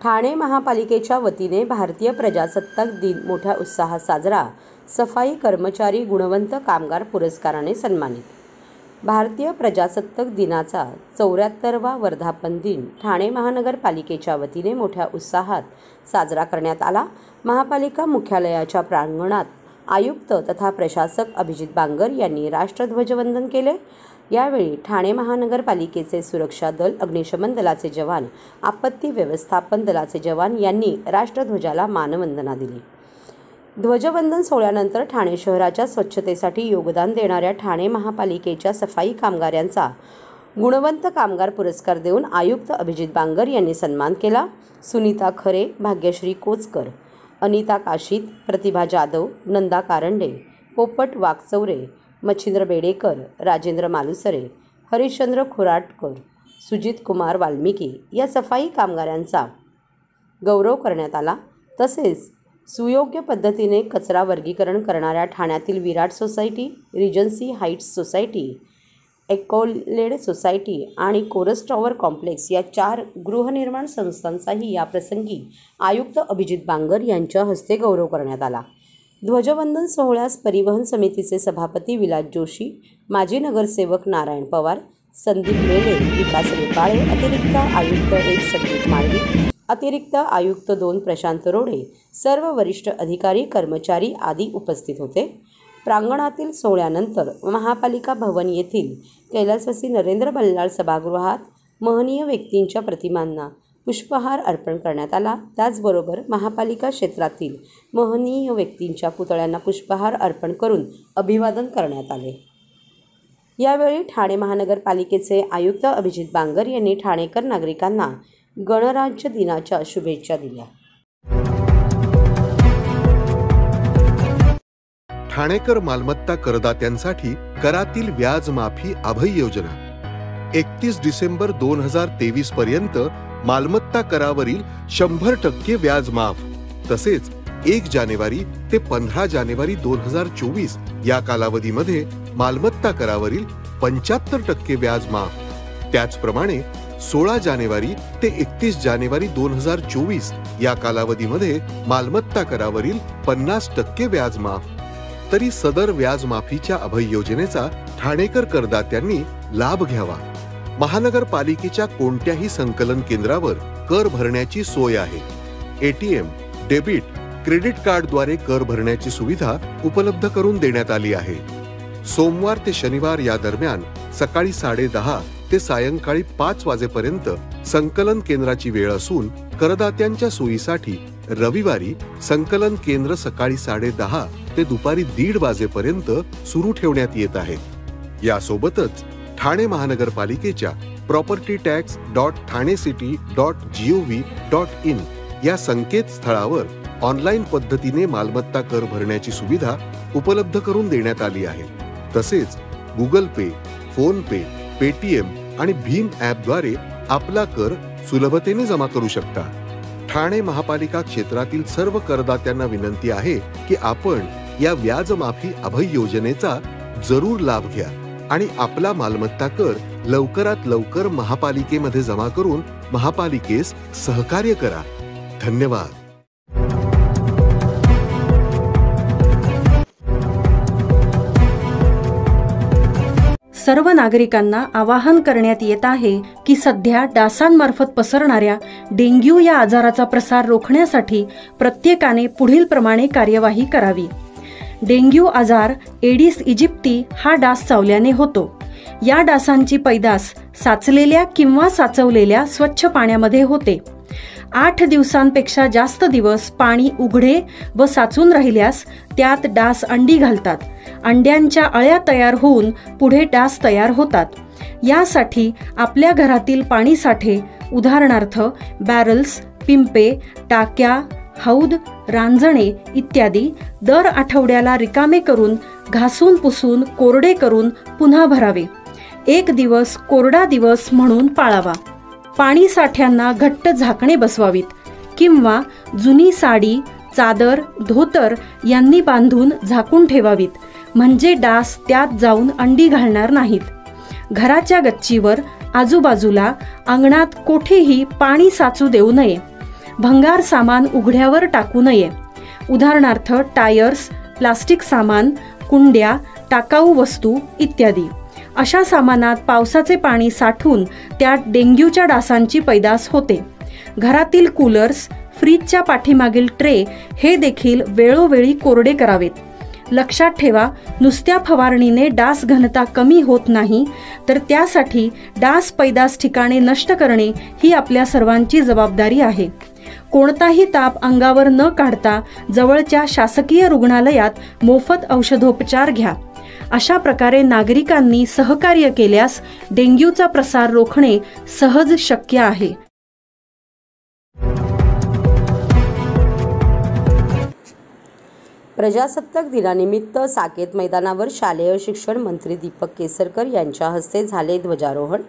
ठाणे महापालिकेच्या वतीने भारतीय प्रजासत्ताक दिन मोठ्या उत्साहात साजरा. सफाई कर्मचारी गुणवंत कामगार पुरस्काराने सन्मानित. भारतीय प्रजासत्ताक दिनाचा 74वा वर्धापन दिन ठाणे महानगरपालिकेच्या वतीने मोठ्या उत्साहात साजरा करण्यात आला. महापालिका मुख्यालयाच्या प्रांगणात आयुक्त तथा प्रशासक अभिजित बांगर यांनी राष्ट्रध्वजवंदन केले. यावेळी ठाणे महानगरपालिकेचे सुरक्षा दल, अग्निशमन दलाचे जवान, आपत्ती व्यवस्थापन दलाचे जवान यांनी राष्ट्रध्वजाला मानवंदना दिली. ध्वजवंदन सोहळ्यानंतर ठाणे शहराच्या स्वच्छतेसाठी योगदान देणाऱ्या ठाणे महापालिकेच्या सफाई कामगारांचा गुणवंत कामगार पुरस्कार देऊन आयुक्त अभिजित बांगर यांनी सन्मान केला. सुनीता खरे, भाग्यश्री कोचकर, अनिता काशीत, प्रतिभा जाधव, नंदा कारंडे, पोपट वाकचौरे, मच्छिंद्र बेडेकर, राजेंद्र मालुसरे, हरिश्चंद्र खोराटकर, सुजित कुमार वाल्मिकी या सफाई कामगारांचा गौरव करण्यात आला. तसेच सुयोग्य पद्धतीने कचरा वर्गीकरण करणाऱ्या ठाण्यातील Virat society, regency heights society, accolade society आणि कोरस टॉवर कॉम्प्लेक्स या 4 गृहनिर्माण संस्थांचाही याप्रसंगी आयुक्त अभिजित बांगर यांच्या हस्ते गौरव करण्यात आला. ध्वजवंदन सोहळ्यास परिवहन समितीचे सभापती विलास जोशी, माजी नगरसेवक नारायण पवार, संदीप मेले, विकास रेपाळे, अतिरिक्त आयुक्त 1 संदीप माळवी, अतिरिक्त आयुक्त 2 प्रशांत रोडे, सर्व वरिष्ठ अधिकारी, कर्मचारी आदी उपस्थित होते. प्रांगणातील सोहळ्यानंतर महापालिका भवन येथील कैलासवासी नरेंद्र बल्लाळ सभागृहात महनीय व्यक्तींच्या प्रतिमांना पुष्पहार अर्पण करण्यात आला. त्याचबरोबर महापालिका क्षेत्रातील महनीय व्यक्तींच्या पुतळ्यांना पुष्पहार अर्पण करून अभिवादन करण्यात आले. यावेळी ठाणे महानगरपालिकेचे आयुक्त अभिजित बांगर यांनी ठाणेकर नागरिकांना गणराज्य दिनाच्या शुभेच्छा दिल्या. ठाणेकर मालमत्ता करदात्यांसाठी करातील व्याज माफी अभय योजना 31 डिसेंबर 2023 पर्यंत मालमत्ता करावरील 100% व्याज माफ. तसेच 1 जानेवारी ते 15 जानेवारी 2024 या कालावधीमध्ये मालमत्ता करावरील 75% व्याज माफ. त्याचप्रमाणे 16 जानेवारी ते 31 जानेवारी 2024 या कालावधीमध्ये मालमत्ता करावरील 50% व्याज माफ. तरी सदर व्याज माफीच्या अभय योजनेचा ठाणेकर करदात्यांनी लाभ घ्यावा. महानगरपालिकेच्या कोणत्याही संकलन केंद्रावर कर भरण्याची सोय आहे. ATM, डेबिट, क्रेडिट कार्डद्वारे कर भरण्याची सुविधा उपलब्ध करून देण्यात आली आहे. सोमवार ते शनिवार या दरम्यान सकाळी 10:30 ते सायंकाळी 5 वाजेपर्यंत संकलन केंद्राची वेळ असून करदात्यांच्या सोयीसाठी रविवारी संकलन केंद्र सकाळी 10:30 ते दुपारी 1:30 वाजेपर्यंत सुरू ठेवण्यात येत आहे. यासोबतच ठाणे महानगरपालिकेच्या propertytax.thanecity.gov.in या संकेतस्थळावर ऑनलाईन पद्धतीने मालमत्ता कर भरण्याची सुविधा उपलब्ध करून देण्यात आली आहे. तसेच गुगल पे, फोन पे, पेटीएम आणि भीम ॲपद्वारे आपला कर सुलभतेने जमा करू शकता. ठाणे महापालिका क्षेत्रातील सर्व करदात्यांना विनंती आहे की आपण या व्याज माफी अभय योजनेचा जरूर लाभ घ्या आणि आपला मालमत्ता कर लवकरात लवकर महापालिकेमध्ये जमा करून महापालिकेस सहकार्य करा. धन्यवाद. सर्व नागरिकांना आवाहन करण्यात येत आहे की सध्या डासांमार्फत पसरणाऱ्या डेंग्यू या आजाराचा प्रसार रोखण्यासाठी प्रत्येकाने पुढील प्रमाणे कार्यवाही करावी. डेंग्यू आजार एडिस इजिप्ती हा डास चावल्याने होतो. या डासांची पैदास साचलेल्या किंवा साचवलेल्या स्वच्छ पाण्यामध्ये होते. 8 दिवसांपेक्षा जास्त दिवस पाणी उघडे व साचून राहिल्यास त्यात डास अंडी घालतात. अंड्यांच्या अळ्या तयार होऊन पुढे डास तयार होतात. यासाठी आपल्या घरातील पाणी साठे, उदाहरणार्थ बॅरल्स, पिंपे, टाक्या, हौद, रांजणे इत्यादी दर आठवड्याला रिकामे करून घासून पुसून कोरडे करून पुन्हा भरावे. 1 दिवस कोरडा दिवस म्हणून पाळावा. पाणी साठ्यांना घट्ट झाकणे बसवावीत किंवा जुनी साडी, चादर, धोतर यांनी बांधून झाकून ठेवावीत, म्हणजे डास त्यात जाऊन अंडी घालणार नाहीत. घराच्या गच्चीवर, आजूबाजूला, अंगणात कोठेही पाणी साचू देऊ नये. भंगार सामान उघड्यावर टाकू नये. उदाहरणार्थ टायर्स, प्लास्टिक सामान, कुंड्या, टाकाऊ वस्तू इत्यादी. अशा सामानात पावसाचे पाणी साठून त्यात डेंग्यूच्या डासांची पैदास होते. घरातील कूलर्स, फ्रीजच्या पाठीमागील ट्रे हे देखील वेळोवेळी कोरडे करावेत. लक्षात ठेवा, नुसत्या फवारणीने डास घनता कमी होत नाही, तर त्यासाठी डास पैदास ठिकाणे नष्ट करणे ही आपल्या सर्वांची जबाबदारी आहे. कोणताही ताप अंगावर न काढता जवळच्या शासकीय रुग्णालयात मोफत औषधोपचार घ्या. अशा प्रकारे नागरिकांनी सहकार्य केल्यास डेंग्यूचा प्रसार रोखणे सहज शक्य आहे. प्रजासत्ताक दिनानिमित्त साकेत मैदानावर शालेय शिक्षण मंत्री दीपक केसरकर यांच्या हस्ते झाले ध्वजारोहण.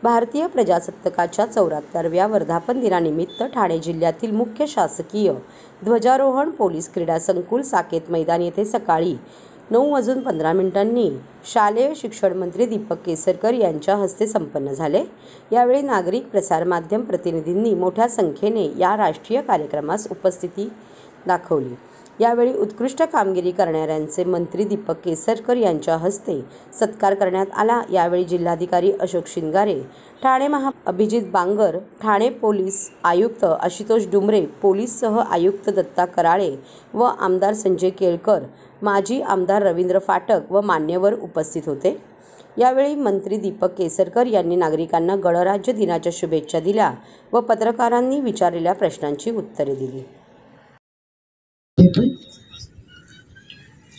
भारतीय प्रजासत्ताकाच्या 74व्या वर्धापन दिनानिमित्त ठाणे जिल्ह्यातील मुख्य शासकीय ध्वजारोहण पोलीस क्रीडा संकुल साकेत मैदान येथे सकाळी 9:15 शालेय शिक्षण मंत्री दीपक केसरकर यांच्या हस्ते संपन्न झाले. यावेळी नागरिक, प्रसारमाध्यम प्रतिनिधींनी मोठ्या संख्येने या राष्ट्रीय कार्यक्रमास उपस्थिती दाखवली. यावेळी उत्कृष्ट कामगिरी करणाऱ्यांचे मंत्री दीपक केसरकर यांच्या हस्ते सत्कार करण्यात आला. यावेळी जिल्हाधिकारी अशोक शिंगारे, ठाणे अभिजित बांगर, ठाणे पोलीस आयुक्त आशुतोष डुमरे, पोलीस सह आयुक्त दत्ता कराळे व आमदार संजय केळकर, माजी आमदार रवींद्र फाटक व मान्यवर उपस्थित होते. यावेळी मंत्री दीपक केसरकर यांनी नागरिकांना गणराज्य दिनाच्या शुभेच्छा दिल्या व पत्रकारांनी विचारलेल्या प्रश्नांची उत्तरे दिली.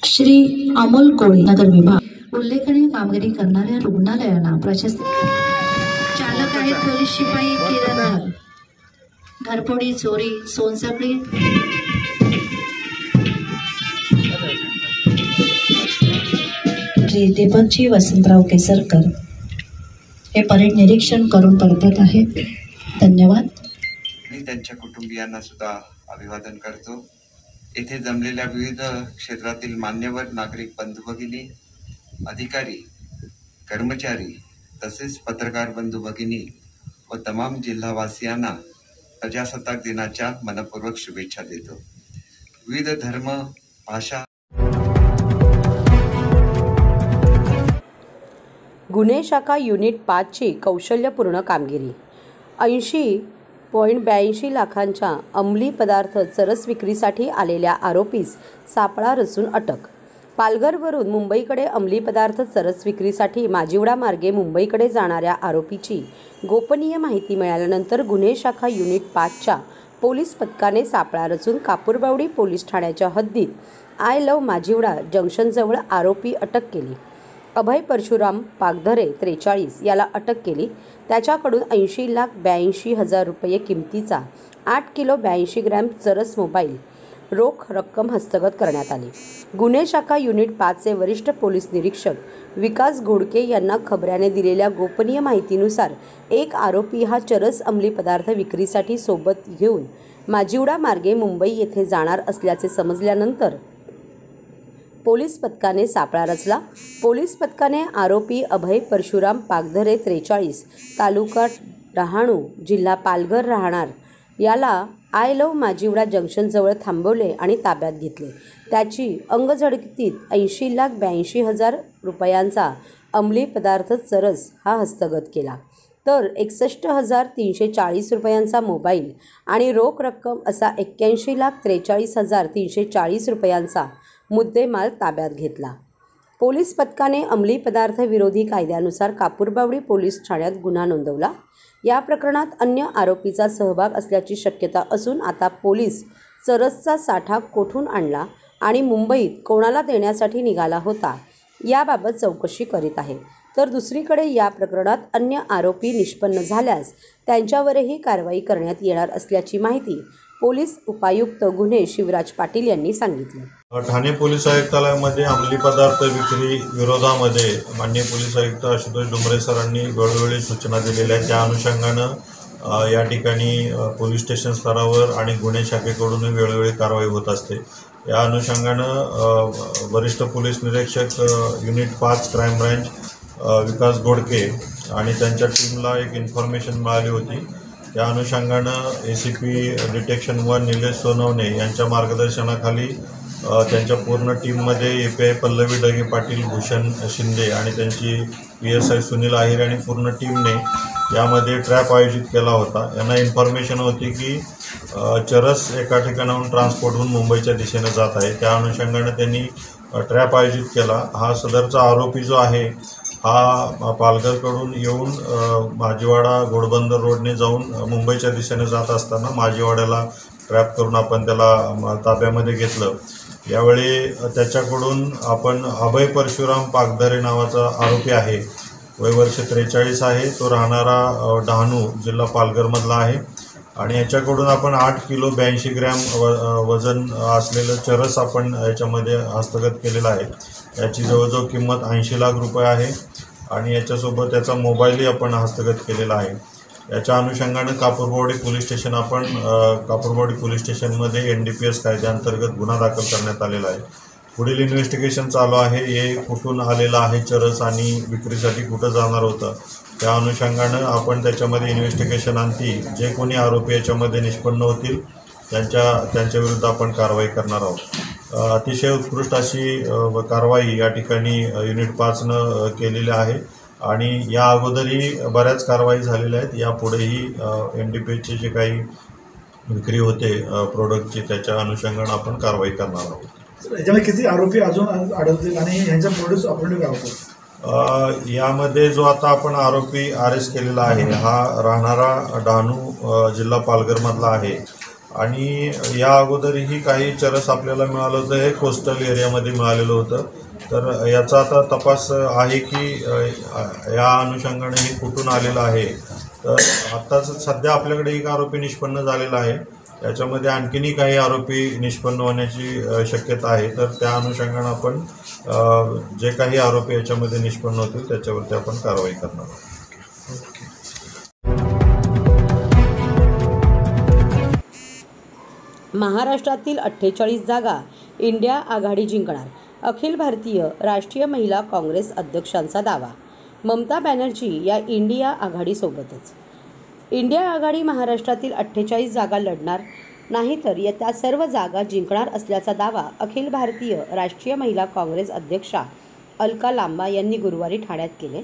श्री अमोल कोळी, नगर विभाग. उल्लेखनीय कामगिरी करणाऱ्या रुग्णालयांना प्रशस्ती. चालक आहेत पोलीस शिपाई किरण घरफोडी, चोरी, सोनसाखळी. श्री दीपकजी वसंतराव केसरकर हे परेड निरीक्षण करून परतत आहेत. धन्यवाद. मी त्यांच्या कुटुंबियांना सुद्धा अभिवादन करतो. येथे जमलेल्या विविध क्षेत्रातील मान्यवर नागरिक बंधू भगिनी, अधिकारी, कर्मचारी तसेच पत्रकार बंधू भगिनी व तमाम जिल्हावासियांना प्रजासत्ताक दिनाच्या मनपूर्वक शुभेच्छा देतो. विविध धर्म, भाषा. गुन्हे शाखा युनिट 5ची कौशल्यपूर्ण कामगिरी. 80.82 लाखांच्या अंमली पदार्थ चरस विक्रीसाठी आलेल्या आरोपीस सापळा रचून अटक. पालघरवरून मुंबईकडे अंमली पदार्थ चरस विक्रीसाठी माजिवडा मार्गे मुंबईकडे जाणाऱ्या आरोपीची गोपनीय माहिती मिळाल्यानंतर गुन्हे शाखा युनिट 5च्या पोलीस पथकाने सापळा रचून कापूरबावडी पोलीस ठाण्याच्या हद्दीत आय लव्ह माजिवडा जंक्शनजवळ आरोपी अटक केली. अभय परशुराम पागधरे 43 याला अटक केली. त्याच्याकडून 80,82,000 रुपये किमतीचा 8 किलो 82 ग्रॅम चरस मोबाईल रोख रक्कम हस्तगत करण्यात आली. गुन्हे शाखा युनिट 5चे वरिष्ठ पोलीस निरीक्षक विकास घोडके यांना खबऱ्याने दिलेल्या गोपनीय माहितीनुसार एक आरोपी हा चरस अंमली पदार्थ विक्रीसाठी सोबत घेऊन माजिवडा मार्गे मुंबई येथे जाणार असल्याचे समजल्यानंतर पोलीस पथकाने सापळा रचला. पोलीस पथकाने आरोपी अभय परशुराम पागधरे 43 तालुका डहाणू जिल्हा पालघर राहणार याला आय लव्ह माजिवडा जंक्शनजवळ थांबवले आणि ताब्यात घेतले. त्याची अंगझडतीत 80,82,000 रुपयांचा अंमली पदार्थ चरस हा हस्तगत केला. तर 61,340 रुपयांचा मोबाईल आणि रोख रक्कम असा 81,43,340 रुपयांचा मुद्देमाल ताब्यात घेतला. पोलीस पथकाने अंमली पदार्थ विरोधी कायद्यानुसार कापूरबावडी पोलीस ठाण्यात गुन्हा नोंदवला. या प्रकरणात अन्य आरोपीचा सहभाग असल्याची शक्यता असून आता पोलीस चरसचा साठा कोठून आणला आणि मुंबईत कोणाला देण्यासाठी निघाला होता याबाबत चौकशी करीत आहे. तर दुसरीकडे या प्रकरणात अन्य आरोपी निष्पन्न झाल्यास त्यांच्यावरही कारवाई करण्यात येणार असल्याची माहिती पोलीस उपायुक्त गुन्हे शिवराज पाटील यांनी सांगितले. ठाणे पोलीस आयुक्तालयामध्ये अंमली पदार्थ विक्री विरोधामध्ये माननीय पोलीस आयुक्त आशुतोष डुमरे सरांनी वेळोवेळी सूचना दिलेल्या आहेत. त्या अनुषंगानं या ठिकाणी पोलीस स्टेशन स्तरावर आणि गुन्हे शाखेकडून वेळोवेळी कारवाई होत असते. या अनुषंगानं वरिष्ठ पोलीस निरीक्षक युनिट 5 क्राईम ब्रँच विकास घोडके आणि त्यांच्या टीमला एक इन्फॉर्मेशन मिळाली होती त्या अनुषंगानं ACP डिटेक्शन 1 निलेश सोनवणे यांच्या मार्गदर्शनाखाली त्यांच्या पूर्ण टीममध्ये API पल्लवी डगे पाटील, भूषण शिंदे आणि त्यांची PSI सुनील आहिर आणि पूर्ण टीमने यामध्ये ट्रॅप आयोजित केला होता. यांना इन्फॉर्मेशन होती की चरस एका ठिकाणाहून ट्रान्सपोर्ट होऊन मुंबईच्या दिशेने जात आहे. त्या अनुषंगाने त्यांनी ट्रॅप आयोजित केला. हा सदरचा आरोपी जो आहे हा पालघरकडून येऊन माझीवाडा घोडबंदर रोडने जाऊन मुंबईच्या दिशेने जात असताना माझीवाड्याला ट्रॅप करून आपण त्याला ताब्यामध्ये घेतलं. यावेळी त्याच्याकडून आपण अभय परशुराम पागधरे नावाचा आरोपी आहे, वय वर्ष 43 आहे. तो राहणारा डहाणू, जिल्हा पालघरमधला आहे आणि याच्याकडून आपण 8 किलो 82 ग्रॅम वजन असलेलं चरस आपण याच्यामध्ये हस्तगत केलेला आहे. याची जवळजवळ किंमत 80 लाख रुपये आहे आणि याच्यासोबत त्याचा मोबाईलही आपण हस्तगत केलेला आहे. याच्या अनुषंगानं कापूरबावडी पोलीस स्टेशन आपण कापूरबावडी पोलीस स्टेशनमध्ये NDPS कायद्याअंतर्गत गुन्हा दाखल करण्यात आलेला आहे. पुढील इन्व्हेस्टिगेशन चालू आहे. हे कुठून आलेलं आहे चरस आणि विक्रीसाठी कुठं जाणार होतं, त्या अनुषंगानं आपण त्याच्यामध्ये इन्व्हेस्टिगेशन आणती जे कोणी आरोपी याच्यामध्ये निष्पन्न होतील त्यांच्या विरुद्ध आपण कारवाई करणार आहोत. अतिशय उत्कृष्ट अशी कारवाई या ठिकाणी युनिट 5नं केलेली आहे आणि या अगोदरही बऱ्याच कारवाई झालेल्या आहेत. यापुढेही NDPSचे जे काही विक्री होते प्रोडक्टची त्याच्या अनुषंगानं आपण कारवाई करणार आहोत. याच्यामध्ये किती आरोपी अजून आढळतील आणि यांच्या प्रोड्यूस ऑपरेटिव्ह काय होतं? यामध्ये जो आता आपण आरोपी अरेस्ट केलेला आहे हा राहणारा डहाणू, जिल्हा पालघरमधला आहे आणि या अगोदरही काही चरस आपल्याला मिळालं होतं. हे कोस्टल एरियामध्ये मिळालेलं होतं. तर याचा आता तपास आहे की या अनुषंगाने हे कुठून आलेलं आहे. तर आत्ताच सध्या आपल्याकडे एक आरोपी निष्पन्न झालेला आहे. याच्यामध्ये आणखीनही काही आरोपी निष्पन्न होण्याची शक्यता आहे. तर त्या अनुषंगाने आपण जे काही आरोपी याच्यामध्ये निष्पन्न होतील त्याच्यावरती आपण कारवाई करणार आहोत. महाराष्ट्रातील 48 जागा इंडिया आघाडी जिंकणार, अखिल भारतीय राष्ट्रीय महिला काँग्रेस अध्यक्षांचा दावा. ममता बॅनर्जी या इंडिया आघाडीसोबतच. इंडिया आघाडी महाराष्ट्रातील 48 जागा लढणार नाही तर त्या सर्व जागा जिंकणार असल्याचा दावा अखिल भारतीय राष्ट्रीय महिला काँग्रेस अध्यक्षा अलका लांबा यांनी गुरुवारी ठाण्यात केले.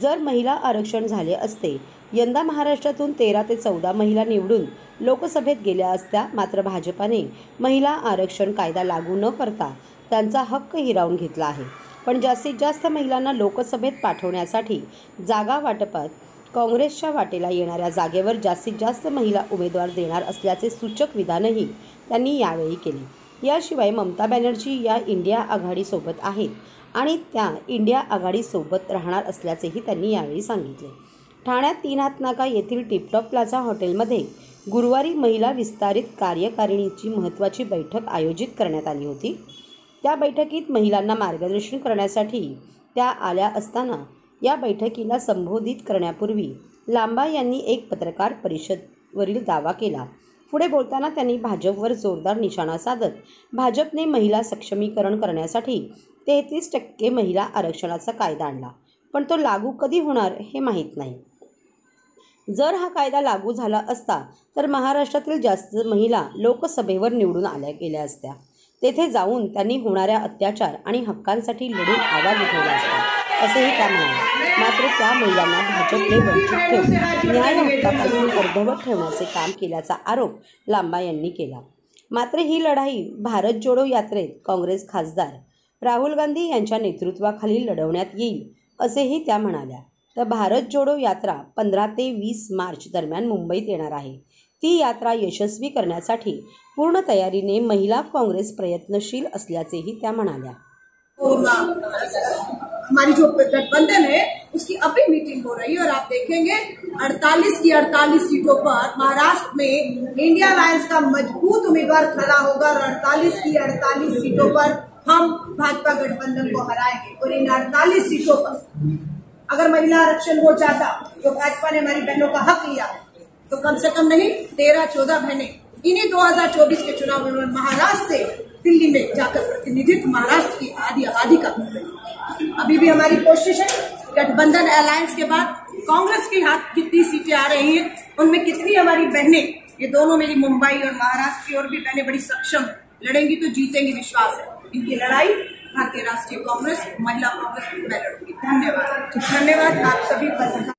जर महिला आरक्षण झाले असते, यंदा महाराष्ट्रातून 13 ते 14 महिला निवडून लोकसभेत गेल्या असत्या. मात्र भाजपाने महिला आरक्षण कायदा लागू न करता त्यांचा हक्क हिरावून घेतला आहे. पण जास्तीत जास्त महिलांना लोकसभेत पाठवण्यासाठी जागा वाटपात काँग्रेसच्या वाटेला येणाऱ्या जागेवर जास्तीत जास्त महिला उमेदवार देणार असल्याचे सूचक विधानही त्यांनी यावेळी केले. याशिवाय ममता बॅनर्जी या इंडिया आघाडीसोबत आहेत आणि त्या इंडिया आघाडीसोबत राहणार असल्याचेही त्यांनी यावेळी सांगितले. ठाण्यात 3 हात नाका येथील टिपटॉप प्लाझा हॉटेलमध्ये गुरुवारी महिला विस्तारित कार्यकारिणीची महत्त्वाची बैठक आयोजित करण्यात आली होती. त्या बैठकीत महिलांना मार्गदर्शन करण्यासाठी त्या आल्या असताना या बैठकीला संबोधित करण्यापूर्वी लांबा यांनी एक पत्रकार परिषदेवरील दावा केला. पुढे बोलताना त्यांनी भाजपवर जोरदार निशाणा साधत भाजपने महिला सक्षमीकरण करण्यासाठी 33% महिला आरक्षणाचा कायदा आणला, पण तो लागू कधी होणार हे माहीत नाही. जर हा कायदा लागू झाला असता तर महाराष्ट्रातील जास्त महिला लोकसभेवर निवडून गेल्या असत्या. तेथे जाऊन त्यांनी होणाऱ्या अत्याचार आणि हक्कांसाठी लढून आवाज उठवला असता, असेही त्या म्हणाल्या. मात्र त्या महिलांना भाजपने वंचित ठेवून न्याय हक्कापासून अर्धवट ठेवण्याचे काम केल्याचा आरोप लांबा यांनी केला. मात्र ही लढाई भारत जोडो यात्रेत काँग्रेस खासदार राहुल गांधी यांच्या नेतृत्वाखाली लढवण्यात येईल, असेही त्या म्हणाल्या. तर भारत जोडो यात्रा 15 ते 20 मार्च दरम्यान मुंबईत येणार आहे. ती यात्रा यशस्वी करण्यासाठी पूर्ण तयारीने महिला काँग्रेस प्रयत्नशील असल्याचेही त्या म्हणाल्या. हमारी जो गठबंधन है उसकी अभी मीटिंग हो रही है और आप देखेंगे 48 की 48 सीटों पर महाराष्ट्र में इंडिया अलायंस का मजबूत उम्मीदवार खड़ा होगा और 48 की 48 सीटों पर हम भाजपा गठबंधन को हराएंगे. और इन 48 सीटों पर अगर महिला आरक्षण हो जाता तो भाजपा ने हमारी बहनों का हक लिया तो कम से कम नहीं 13-14 बहनें इन्हीं 2024 के चुनाव में महाराष्ट्र से दिल्ली में जाकर प्रतिनिधित्व महाराष्ट्र की आधी आबादी का कर रही है. अभी भी हमारी कोशिश है गठबंधन अलायंस के बाद कांग्रेस के हाथ कितनी सीटें आ रही हैं, उनमें कितनी हमारी बहनें, ये दोनों मेरी मुंबई और महाराष्ट्र की और भी बहनें बड़ी सक्षम लड़ेंगी तो जीतेंगी, विश्वास है। इनकी लड़ाई भारतीय राष्ट्रीय कांग्रेस, महिला कांग्रेस में मैं लड़ूंगी। धन्यवाद। धन्यवाद आप सभी पर।